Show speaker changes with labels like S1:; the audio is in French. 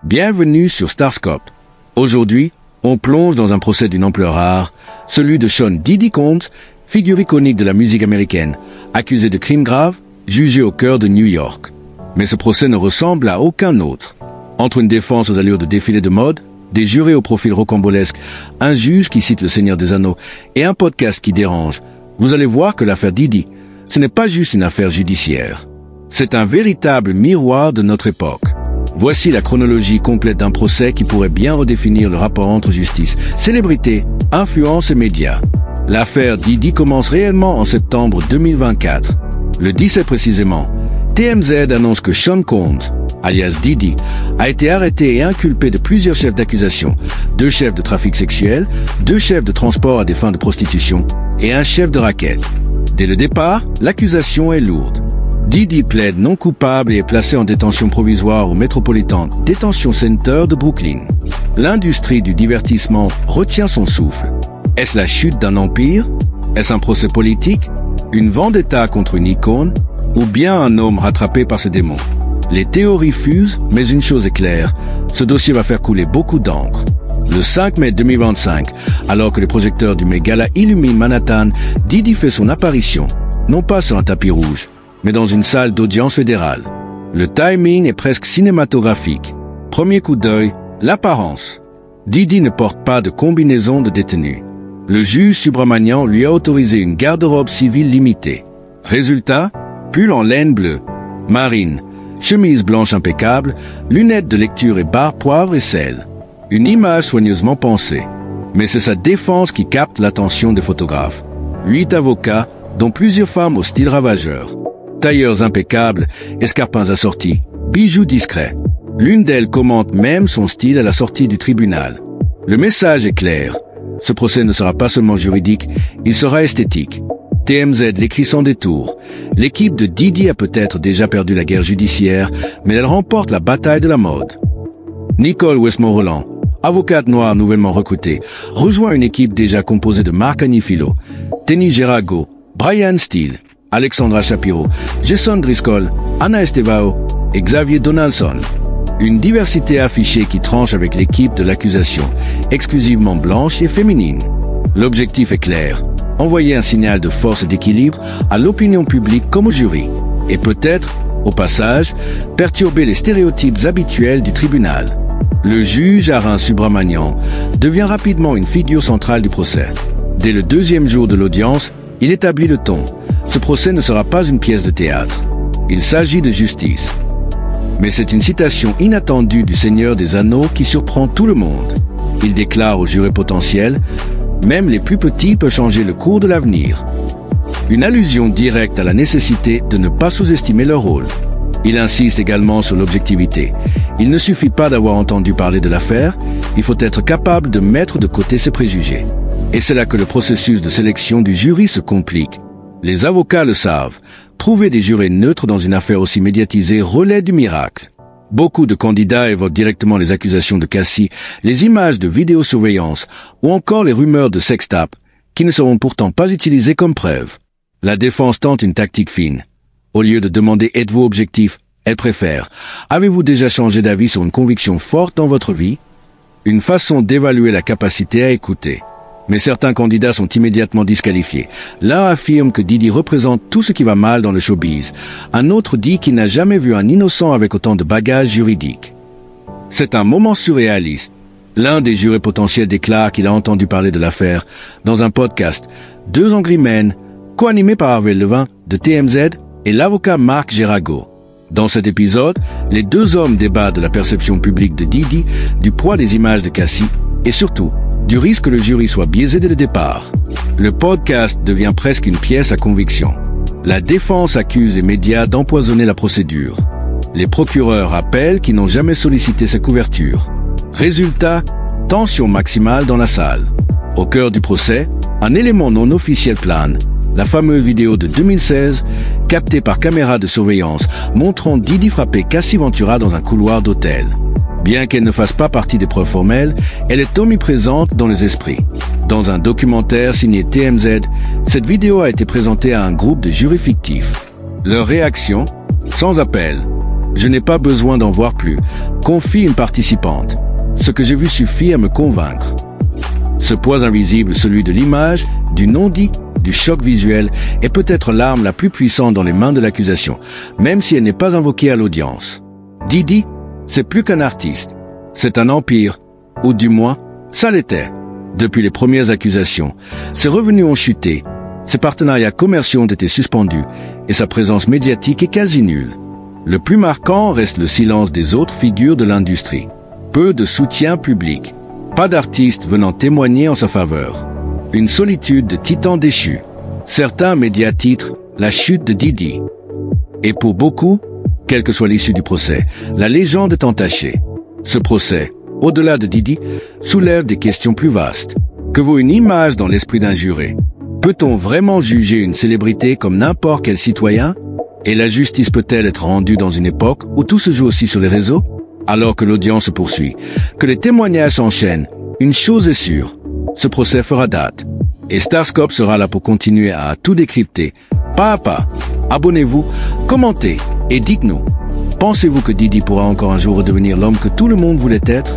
S1: Bienvenue sur Starscope. Aujourd'hui, on plonge dans un procès d'une ampleur rare, celui de Sean Diddy Combs, figure iconique de la musique américaine, accusé de crimes graves, jugé au cœur de New York. Mais ce procès ne ressemble à aucun autre. Entre une défense aux allures de défilé de mode, des jurés au profil rocambolesque, un juge qui cite le Seigneur des Anneaux et un podcast qui dérange, vous allez voir que l'affaire Diddy, ce n'est pas juste une affaire judiciaire. C'est un véritable miroir de notre époque. Voici la chronologie complète d'un procès qui pourrait bien redéfinir le rapport entre justice, célébrité, influence et médias. L'affaire Diddy commence réellement en septembre 2024. Le 17 précisément, TMZ annonce que Sean Combs, alias Diddy, a été arrêté et inculpé de plusieurs chefs d'accusation, 2 chefs de trafic sexuel, 2 chefs de transport à des fins de prostitution et un chef de racket. Dès le départ, l'accusation est lourde. Diddy plaide non coupable et est placé en détention provisoire au Metropolitan Detention Center de Brooklyn. L'industrie du divertissement retient son souffle. Est-ce la chute d'un empire? Est-ce un procès politique? Une vendetta contre une icône? Ou bien un homme rattrapé par ses démons? Les théories fusent, mais une chose est claire, ce dossier va faire couler beaucoup d'encre. Le 5 mai 2025, alors que les projecteurs du Met Gala illuminent Manhattan, Diddy fait son apparition, non pas sur un tapis rouge, mais dans une salle d'audience fédérale. Le timing est presque cinématographique. Premier coup d'œil, l'apparence. Diddy ne porte pas de combinaison de détenu. Le juge Subramanian lui a autorisé une garde-robe civile limitée. Résultat, pull en laine bleue, marine, chemise blanche impeccable, lunettes de lecture et barre poivre et sel. Une image soigneusement pensée. Mais c'est sa défense qui capte l'attention des photographes. 8 avocats, dont plusieurs femmes au style ravageur. Tailleurs impeccables, escarpins assortis, bijoux discrets. L'une d'elles commente même son style à la sortie du tribunal. Le message est clair. Ce procès ne sera pas seulement juridique, il sera esthétique. TMZ l'écrit sans détour. L'équipe de Diddy a peut-être déjà perdu la guerre judiciaire, mais elle remporte la bataille de la mode. Nicole Westmoreland, avocate noire nouvellement recrutée, rejoint une équipe déjà composée de Marc Agnifilo, Tenny Gerago, Brian Steele, Alexandra Shapiro, Jason Driscoll, Anna Estevao et Xavier Donaldson. Une diversité affichée qui tranche avec l'équipe de l'accusation, exclusivement blanche et féminine. L'objectif est clair, envoyer un signal de force et d'équilibre à l'opinion publique comme au jury, et peut-être, au passage, perturber les stéréotypes habituels du tribunal. Le juge Arun Subramanian devient rapidement une figure centrale du procès. Dès le 2e jour de l'audience, il établit le ton. Ce procès ne sera pas une pièce de théâtre. Il s'agit de justice. Mais c'est une citation inattendue du Seigneur des Anneaux qui surprend tout le monde. Il déclare aux jurés potentiels « Même les plus petits peuvent changer le cours de l'avenir ». Une allusion directe à la nécessité de ne pas sous-estimer leur rôle. Il insiste également sur l'objectivité. Il ne suffit pas d'avoir entendu parler de l'affaire, il faut être capable de mettre de côté ses préjugés. Et c'est là que le processus de sélection du jury se complique. Les avocats le savent. Trouver des jurés neutres dans une affaire aussi médiatisée relève du miracle. Beaucoup de candidats évoquent directement les accusations de Cassie, les images de vidéosurveillance ou encore les rumeurs de sextape, qui ne seront pourtant pas utilisées comme preuve. La défense tente une tactique fine. Au lieu de demander « Êtes-vous objectif ?», elle préfère « Avez-vous déjà changé d'avis sur une conviction forte dans votre vie ?» Une façon d'évaluer la capacité à écouter. Mais certains candidats sont immédiatement disqualifiés. L'un affirme que Diddy représente tout ce qui va mal dans le showbiz. Un autre dit qu'il n'a jamais vu un innocent avec autant de bagages juridiques. C'est un moment surréaliste. L'un des jurés potentiels déclare qu'il a entendu parler de l'affaire dans un podcast, 2 Angry Men, co-animé par Harvey Levin de TMZ et l'avocat Marc Gerago. Dans cet épisode, les 2 hommes débattent de la perception publique de Diddy, du poids des images de Cassie et surtout, du risque que le jury soit biaisé dès le départ. Le podcast devient presque une pièce à conviction. La défense accuse les médias d'empoisonner la procédure. Les procureurs rappellent qu'ils n'ont jamais sollicité ces couvertures. Résultat, tension maximale dans la salle. Au cœur du procès, un élément non officiel plane. La fameuse vidéo de 2016, captée par caméra de surveillance, montrant Diddy frapper Cassie Ventura dans un couloir d'hôtel. Bien qu'elle ne fasse pas partie des preuves formelles, elle est omniprésente dans les esprits. Dans un documentaire signé TMZ, cette vidéo a été présentée à un groupe de jurys fictifs. Leur réaction, sans appel. Je n'ai pas besoin d'en voir plus, confie une participante. Ce que j'ai vu suffit à me convaincre. Ce poids invisible, celui de l'image, du non-dit, du choc visuel, est peut-être l'arme la plus puissante dans les mains de l'accusation, même si elle n'est pas invoquée à l'audience. Didi, c'est plus qu'un artiste. C'est un empire, ou du moins, ça l'était. Depuis les premières accusations, ses revenus ont chuté, ses partenariats commerciaux ont été suspendus, et sa présence médiatique est quasi nulle. Le plus marquant reste le silence des autres figures de l'industrie. Peu de soutien public. Pas d'artistes venant témoigner en sa faveur. Une solitude de titan déchu. Certains médias titrent « La chute de Didi ». Et pour beaucoup, quelle que soit l'issue du procès, la légende est entachée. Ce procès, au-delà de Didi, soulève des questions plus vastes. Que vaut une image dans l'esprit d'un juré? Peut-on vraiment juger une célébrité comme n'importe quel citoyen? Et la justice peut-elle être rendue dans une époque où tout se joue aussi sur les réseaux? Alors que l'audience se poursuit, que les témoignages s'enchaînent, une chose est sûre, ce procès fera date. Et Starscope sera là pour continuer à tout décrypter, pas à pas. Abonnez-vous, commentez et dites-nous. Pensez-vous que Didi pourra encore un jour redevenir l'homme que tout le monde voulait être?